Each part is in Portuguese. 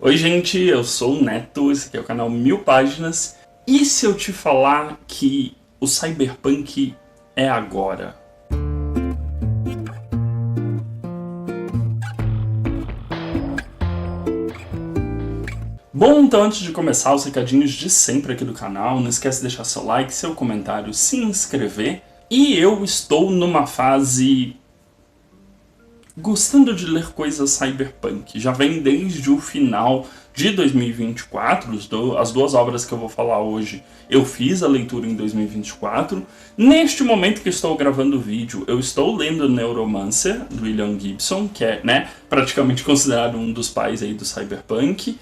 Oi gente, eu sou o Neto, esse aqui é o canal 1000 Páginas. E se eu te falar que o Cyberpunk é agora? Bom, então antes de começar os recadinhos de sempre aqui do canal, não esquece de deixar seu like, seu comentário, se inscrever. E eu estou numa fase gostando de ler coisas cyberpunk. Já vem desde o final de 2024, as duas obras que eu vou falar hoje, eu fiz a leitura em 2024. Neste momento que estou gravando o vídeo, eu estou lendo Neuromancer, do William Gibson, que é, praticamente considerado um dos pais aí do cyberpunk.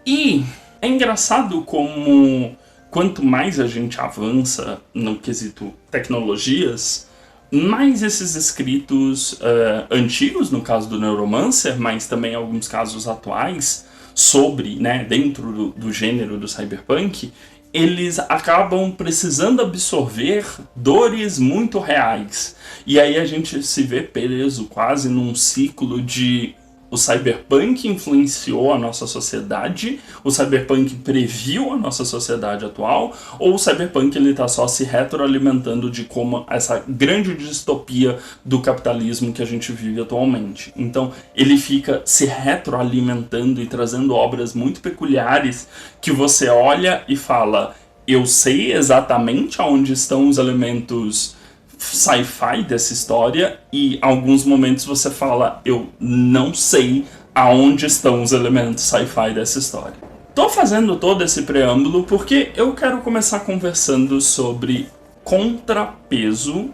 E é engraçado como quanto mais a gente avança no quesito tecnologias, mais esses escritos antigos, no caso do Neuromancer, mas também alguns casos atuais, sobre, dentro do gênero do cyberpunk, eles acabam precisando absorver dores muito reais. E aí a gente se vê preso quase num ciclo de o cyberpunk influenciou a nossa sociedade, o cyberpunk previu a nossa sociedade atual, ou o cyberpunk ele está só se retroalimentando de como essa grande distopia do capitalismo que a gente vive atualmente. Então ele fica se retroalimentando e trazendo obras muito peculiares que você olha e fala, eu sei exatamente aonde estão os elementos sci-fi dessa história, e em alguns momentos você fala, eu não sei aonde estão os elementos sci-fi dessa história. Tô fazendo todo esse preâmbulo porque eu quero começar conversando sobre contrapeso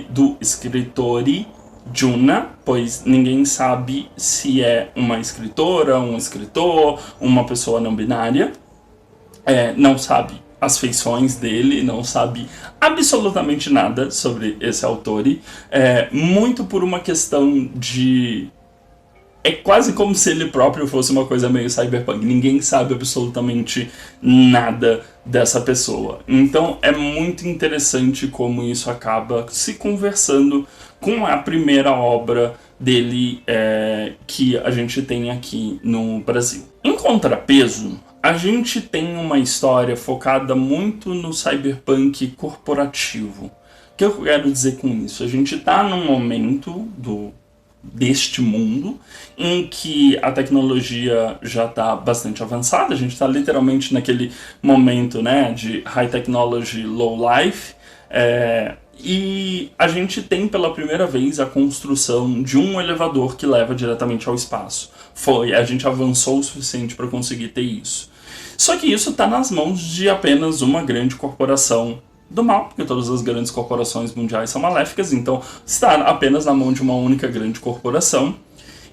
do escritore Juna, pois ninguém sabe se é uma escritora, um escritor, uma pessoa não binária, não sabe as feições dele, não sabe absolutamente nada sobre esse autor, muito por uma questão de... É quase como se ele próprio fosse uma coisa meio cyberpunk, ninguém sabe absolutamente nada dessa pessoa. Então é muito interessante como isso acaba se conversando com a primeira obra dele que a gente tem aqui no Brasil. Em contrapeso, a gente tem uma história focada muito no cyberpunk corporativo. O que eu quero dizer com isso? A gente está num momento deste mundo em que a tecnologia já está bastante avançada, a gente está literalmente naquele momento de high technology, low life, e a gente tem pela primeira vez a construção de um elevador que leva diretamente ao espaço. A gente avançou o suficiente para conseguir ter isso. Só que isso está nas mãos de apenas uma grande corporação do mal, porque todas as grandes corporações mundiais são maléficas, então está apenas na mão de uma única grande corporação.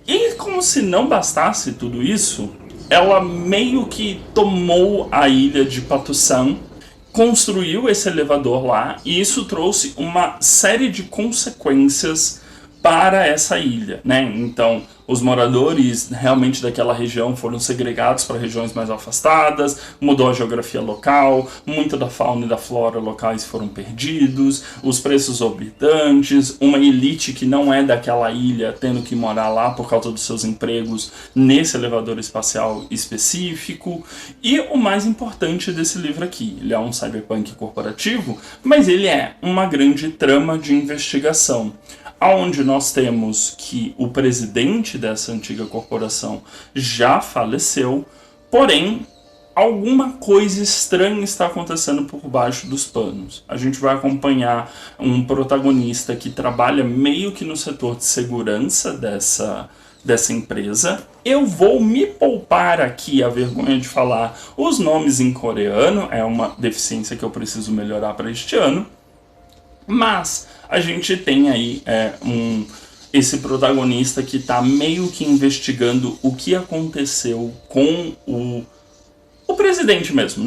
E como se não bastasse tudo isso, ela meio que tomou a ilha de Patusan, construiu esse elevador lá, e isso trouxe uma série de consequências para essa ilha, Então, os moradores realmente daquela região foram segregados para regiões mais afastadas, mudou a geografia local, muita da fauna e da flora locais foram perdidos, os preços exorbitantes, uma elite que não é daquela ilha tendo que morar lá por causa dos seus empregos nesse elevador espacial específico. E o mais importante desse livro aqui, ele é um cyberpunk corporativo, mas ele é uma grande trama de investigação, onde nós temos que o presidente dessa antiga corporação já faleceu, porém, alguma coisa estranha está acontecendo por baixo dos panos. A gente vai acompanhar um protagonista que trabalha meio que no setor de segurança dessa empresa. Eu vou me poupar aqui a vergonha de falar os nomes em coreano, é uma deficiência que eu preciso melhorar para este ano. Mas a gente tem aí esse protagonista que está meio que investigando o que aconteceu com o presidente mesmo,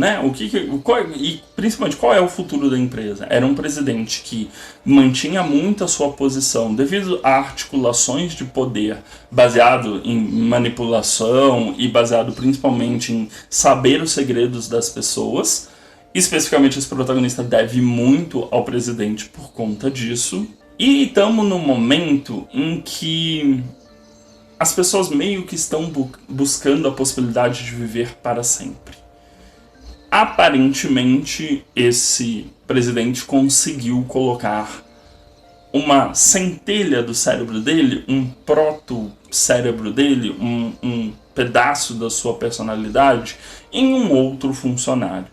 e principalmente qual é o futuro da empresa. Era um presidente que mantinha muito a sua posição devido a articulações de poder baseado em manipulação e baseado principalmente em saber os segredos das pessoas. Especificamente, esse protagonista deve muito ao presidente por conta disso. E estamos no momento em que as pessoas meio que estão buscando a possibilidade de viver para sempre. Aparentemente, esse presidente conseguiu colocar uma centelha do cérebro dele, um proto-cérebro dele, um pedaço da sua personalidade em um outro funcionário.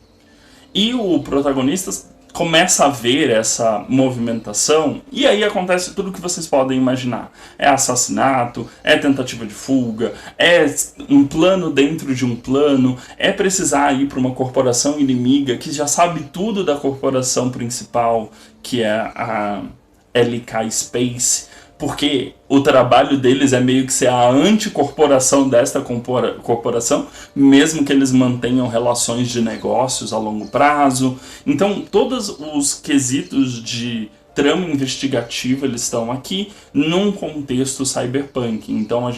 E o protagonista começa a ver essa movimentação e aí acontece tudo o que vocês podem imaginar. É assassinato, é tentativa de fuga, é um plano dentro de um plano, é precisar ir para uma corporação inimiga que já sabe tudo da corporação principal, que é a LK Space, porque o trabalho deles é meio que ser a anticorporação desta corporação, mesmo que eles mantenham relações de negócios a longo prazo. Então, todos os quesitos de trama investigativa eles estão aqui num contexto cyberpunk. Então,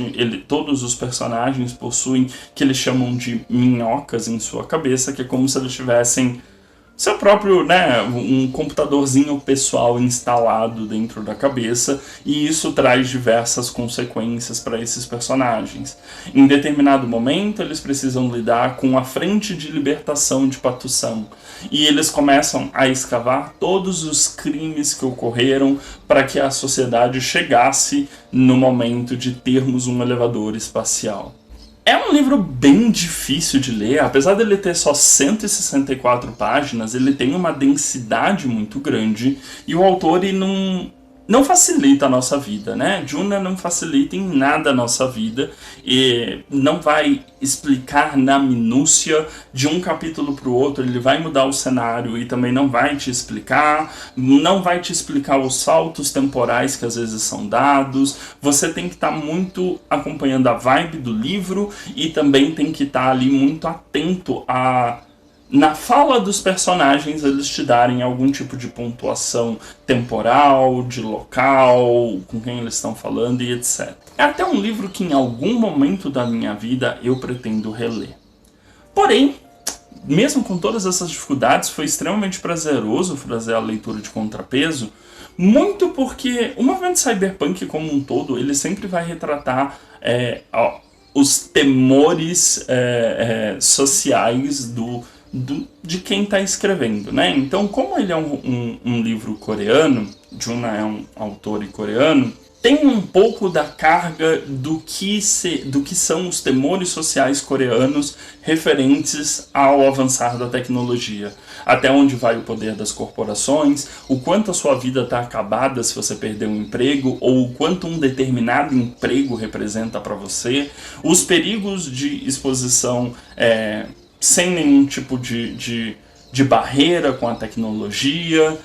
todos os personagens possuem que eles chamam de minhocas em sua cabeça, que é como se eles tivessem seu próprio, um computadorzinho pessoal instalado dentro da cabeça, e isso traz diversas consequências para esses personagens. Em determinado momento, eles precisam lidar com a Frente de Libertação de Patusan, e eles começam a escavar todos os crimes que ocorreram para que a sociedade chegasse no momento de termos um elevador espacial. É um livro bem difícil de ler, apesar dele ter só 164 páginas, ele tem uma densidade muito grande e o autor ele não facilita a nossa vida, né? Duna não facilita em nada a nossa vida e não vai explicar na minúcia de um capítulo para o outro, ele vai mudar o cenário e também não vai te explicar os saltos temporais que às vezes são dados. Você tem que estar muito acompanhando a vibe do livro e também tem que estar ali muito atento na fala dos personagens, eles te darem algum tipo de pontuação temporal, de local, com quem eles estão falando e etc. É até um livro que em algum momento da minha vida eu pretendo reler. Porém, mesmo com todas essas dificuldades, foi extremamente prazeroso fazer a leitura de contrapeso, muito porque o movimento cyberpunk como um todo, ele sempre vai retratar os temores sociais de quem está escrevendo, né? Então, como ele é um livro coreano, Duna é um autor coreano, tem um pouco da carga do que são os temores sociais coreanos referentes ao avançar da tecnologia. Até onde vai o poder das corporações, o quanto a sua vida está acabada se você perder um emprego, ou o quanto um determinado emprego representa para você, os perigos de exposição sem nenhum tipo de barreira com a tecnologia,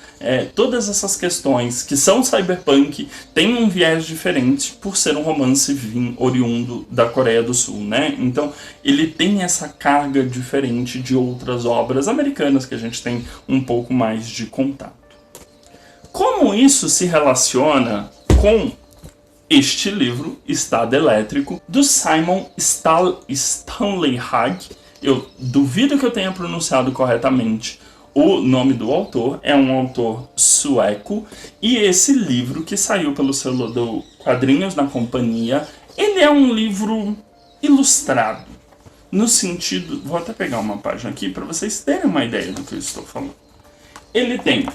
todas essas questões que são cyberpunk têm um viés diferente por ser um romance oriundo da Coreia do Sul, né? Então ele tem essa carga diferente de outras obras americanas que a gente tem um pouco mais de contato. Como isso se relaciona com este livro, Estado Elétrico, do Simon Stanley Hague? Eu duvido que eu tenha pronunciado corretamente o nome do autor, é um autor sueco, e esse livro que saiu pelo selo do Quadrinhos na Companhia, ele é um livro ilustrado, no sentido... Vou até pegar uma página aqui para vocês terem uma ideia do que eu estou falando. Ele tem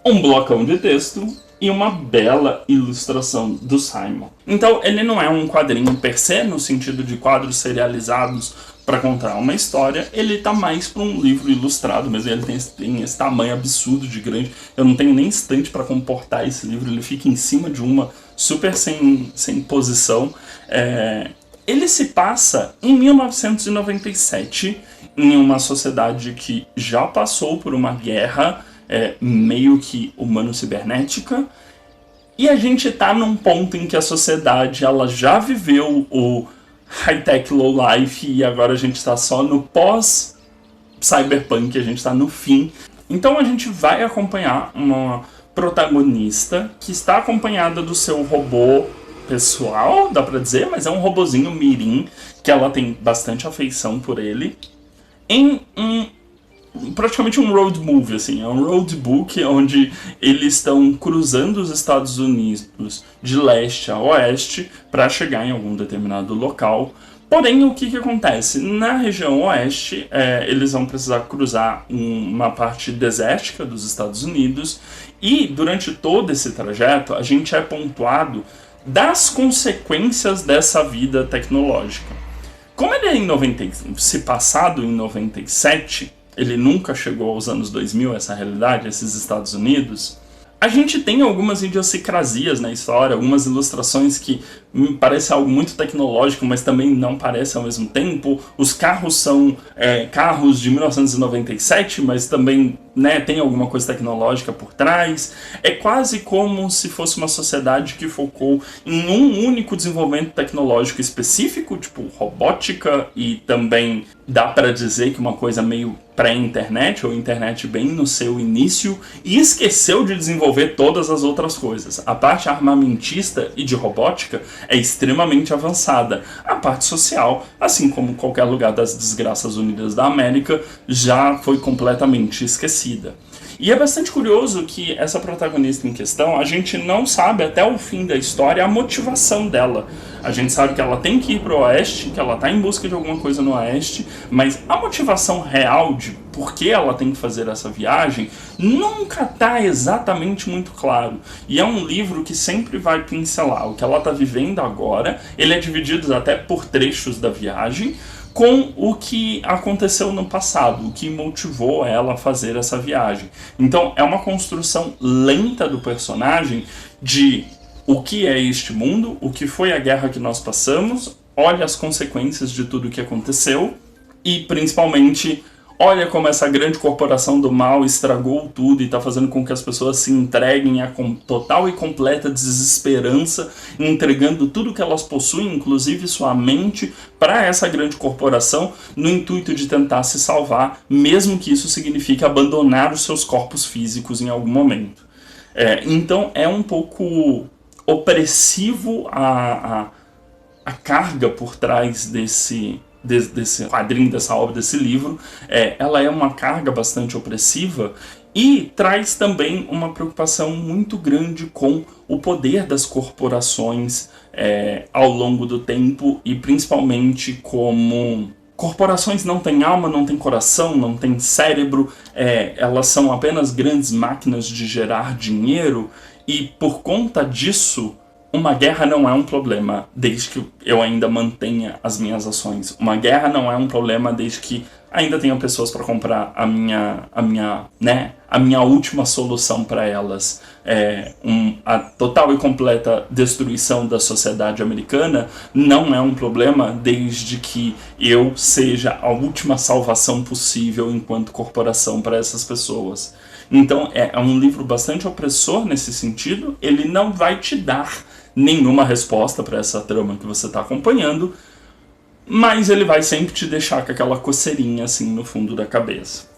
um blocão de texto e uma bela ilustração do Simon. Então ele não é um quadrinho per se, no sentido de quadros serializados para contar uma história, ele tá mais para um livro ilustrado, mas ele tem esse tamanho absurdo de grande, eu não tenho nem estante para comportar esse livro, ele fica em cima de uma, super sem posição. Ele se passa em 1997, em uma sociedade que já passou por uma guerra meio que humano-cibernética, e a gente tá num ponto em que a sociedade ela já viveu o high-tech low-life e agora a gente está só no pós-cyberpunk, a gente está no fim. Então a gente vai acompanhar uma protagonista que está acompanhada do seu robô pessoal, dá pra dizer, mas é um robozinho mirim, que ela tem bastante afeição por ele, em um praticamente um road movie, assim, é um road book onde eles estão cruzando os Estados Unidos de leste a oeste para chegar em algum determinado local. Porém, o que acontece? Na região oeste, eles vão precisar cruzar uma parte desértica dos Estados Unidos e durante todo esse trajeto a gente é pontuado das consequências dessa vida tecnológica. Como ele é se passado em 97, ele nunca chegou aos anos 2000, essa realidade, esses Estados Unidos, a gente tem algumas idiosincrasias na história, algumas ilustrações que me parecem algo muito tecnológico, mas também não parece ao mesmo tempo. Os carros são carros de 1997, mas também, né, tem alguma coisa tecnológica por trás. É quase como se fosse uma sociedade que focou em um único desenvolvimento tecnológico específico, tipo robótica, e também dá para dizer que uma coisa meio pré-internet, ou internet bem no seu início, e esqueceu de desenvolver todas as outras coisas. A parte armamentista e de robótica é extremamente avançada. A parte social, assim como qualquer lugar das Desgraças Unidas da América, já foi completamente esquecida. E é bastante curioso que essa protagonista em questão, a gente não sabe até o fim da história a motivação dela. A gente sabe que ela tem que ir para o oeste, que ela está em busca de alguma coisa no oeste, mas a motivação real de por que ela tem que fazer essa viagem nunca está exatamente muito claro. E é um livro que sempre vai pincelar o que ela está vivendo agora. Ele é dividido até por trechos da viagem, com o que aconteceu no passado, o que motivou ela a fazer essa viagem. Então é uma construção lenta do personagem de o que é este mundo, o que foi a guerra que nós passamos, olha as consequências de tudo o que aconteceu e principalmente olha como essa grande corporação do mal estragou tudo e está fazendo com que as pessoas se entreguem a total e completa desesperança, entregando tudo que elas possuem, inclusive sua mente, para essa grande corporação, no intuito de tentar se salvar, mesmo que isso signifique abandonar os seus corpos físicos em algum momento. Então é um pouco opressivo a carga por trás desse quadrinho, dessa obra, desse livro. Ela é uma carga bastante opressiva e traz também uma preocupação muito grande com o poder das corporações ao longo do tempo e principalmente como corporações não têm alma, não têm coração, não têm cérebro, elas são apenas grandes máquinas de gerar dinheiro e por conta disso uma guerra não é um problema desde que eu ainda mantenha as minhas ações. Uma guerra não é um problema desde que ainda tenha pessoas para comprar a minha última solução para elas. A total e completa destruição da sociedade americana não é um problema desde que eu seja a última salvação possível enquanto corporação para essas pessoas. Então é um livro bastante opressor nesse sentido. Ele não vai te dar nenhuma resposta para essa trama que você está acompanhando, mas ele vai sempre te deixar com aquela coceirinha assim no fundo da cabeça.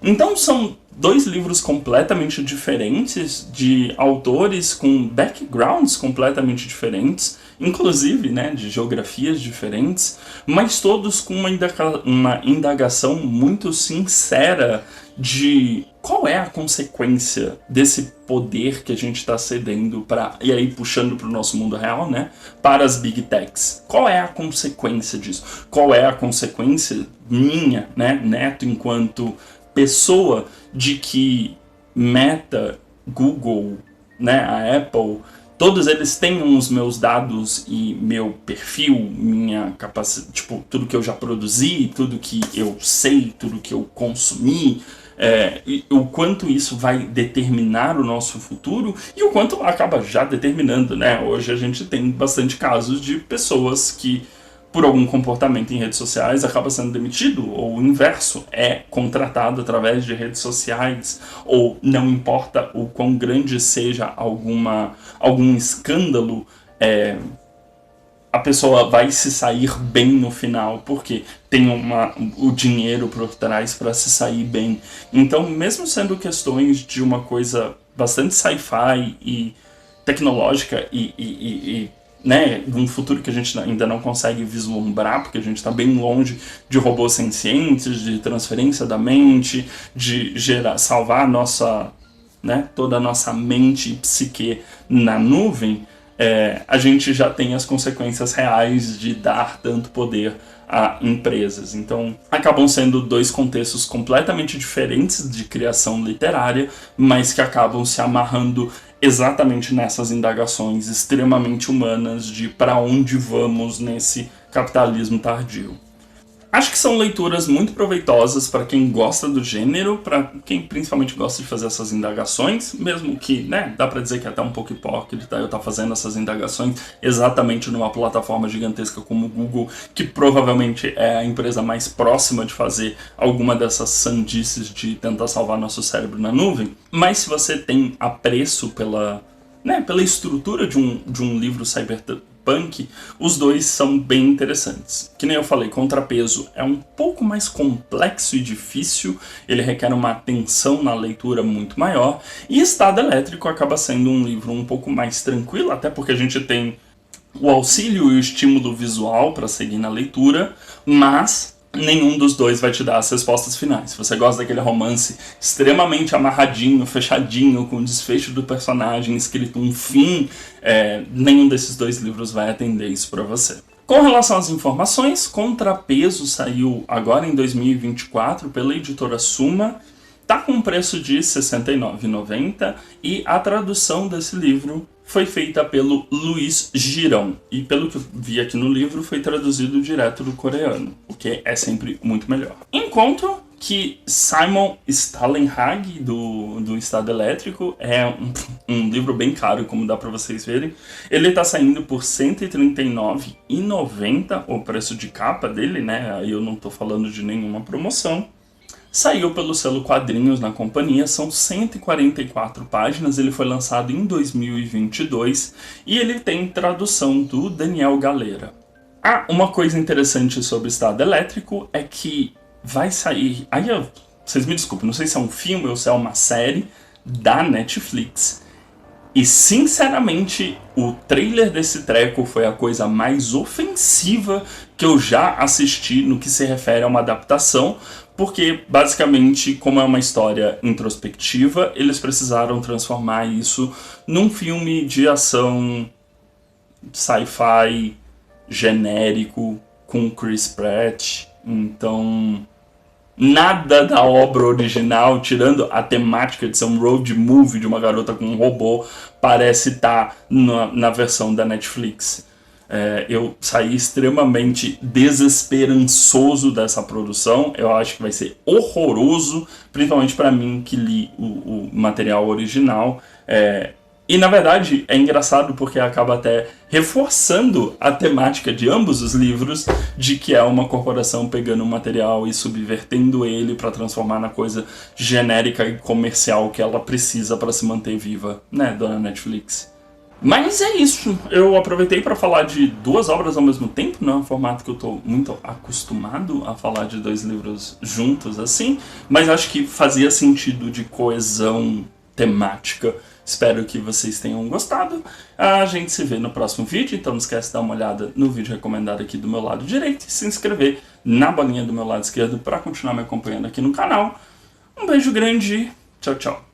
Então são dois livros completamente diferentes, de autores com backgrounds completamente diferentes, inclusive, né, de geografias diferentes, mas todos com uma indagação muito sincera de qual é a consequência desse poder que a gente está cedendo para, e aí puxando para o nosso mundo real, né, para as Big Techs. Qual é a consequência disso? Qual é a consequência minha, né, Neto, enquanto pessoa, de que Meta, Google, né, a Apple, todos eles têm os meus dados e meu perfil, minha capacidade, tipo, tudo que eu já produzi, tudo que eu sei, tudo que eu consumi, e o quanto isso vai determinar o nosso futuro e o quanto acaba já determinando, né? Hoje a gente tem bastante casos de pessoas que, por algum comportamento em redes sociais, acaba sendo demitido, ou o inverso, é contratado através de redes sociais, ou não importa o quão grande seja algum escândalo, a pessoa vai se sair bem no final, porque tem o dinheiro por trás para se sair bem. Então, mesmo sendo questões de uma coisa bastante sci-fi e tecnológica e né, um futuro que a gente ainda não consegue vislumbrar, porque a gente está bem longe de robôs sencientes, de transferência da mente, de salvar a nossa, né, toda a nossa mente e psique na nuvem, a gente já tem as consequências reais de dar tanto poder a empresas. Então, acabam sendo dois contextos completamente diferentes de criação literária, mas que acabam se amarrando exatamente nessas indagações extremamente humanas de para onde vamos nesse capitalismo tardio. Acho que são leituras muito proveitosas para quem gosta do gênero, para quem principalmente gosta de fazer essas indagações, mesmo que, né, dá para dizer que é até um pouco hipócrita eu estar fazendo essas indagações exatamente numa plataforma gigantesca como o Google, que provavelmente é a empresa mais próxima de fazer alguma dessas sandices de tentar salvar nosso cérebro na nuvem. Mas se você tem apreço pela estrutura de um livro cyberpunk, os dois são bem interessantes. Que nem eu falei, Contrapeso é um pouco mais complexo e difícil, ele requer uma atenção na leitura muito maior, e Estado Elétrico acaba sendo um livro um pouco mais tranquilo, até porque a gente tem o auxílio e o estímulo visual para seguir na leitura, mas nenhum dos dois vai te dar as respostas finais. Se você gosta daquele romance extremamente amarradinho, fechadinho, com o desfecho do personagem escrito um fim, nenhum desses dois livros vai atender isso para você. Com relação às informações, Contrapeso saiu agora em 2024 pela editora Suma, tá com um preço de R$ 69,90 e a tradução desse livro foi feita pelo Luiz Girão. E pelo que eu vi aqui no livro, foi traduzido direto do coreano, o que é sempre muito melhor. Enquanto que Simon Stalenhag, do Estado Elétrico, é um livro bem caro, como dá para vocês verem. Ele está saindo por R$ 139,90, o preço de capa dele, né? Aí eu não estou falando de nenhuma promoção. Saiu pelo selo Quadrinhos na Companhia, são 144 páginas, ele foi lançado em 2022 e ele tem tradução do Daniel Galera. Uma coisa interessante sobre Estado Elétrico é que vai sair... vocês me desculpem, não sei se é um filme ou se é uma série da Netflix. E sinceramente, o trailer desse treco foi a coisa mais ofensiva que eu já assisti no que se refere a uma adaptação, porque basicamente, como é uma história introspectiva, eles precisaram transformar isso num filme de ação sci-fi genérico com Chris Pratt. Então, nada da obra original, tirando a temática de ser um road movie de uma garota com um robô, parece estar na versão da Netflix. Eu saí extremamente desesperançoso dessa produção. Eu acho que vai ser horroroso, principalmente para mim que li o material original. E na verdade é engraçado porque acaba até reforçando a temática de ambos os livros, de que é uma corporação pegando um material e subvertendo ele para transformar na coisa genérica e comercial que ela precisa para se manter viva, né, dona Netflix? Mas é isso, eu aproveitei para falar de duas obras ao mesmo tempo, não é um formato que eu estou muito acostumado a falar de dois livros juntos assim, mas acho que fazia sentido de coesão temática. Espero que vocês tenham gostado. A gente se vê no próximo vídeo, então não esquece de dar uma olhada no vídeo recomendado aqui do meu lado direito e se inscrever na bolinha do meu lado esquerdo para continuar me acompanhando aqui no canal. Um beijo grande, tchau, tchau.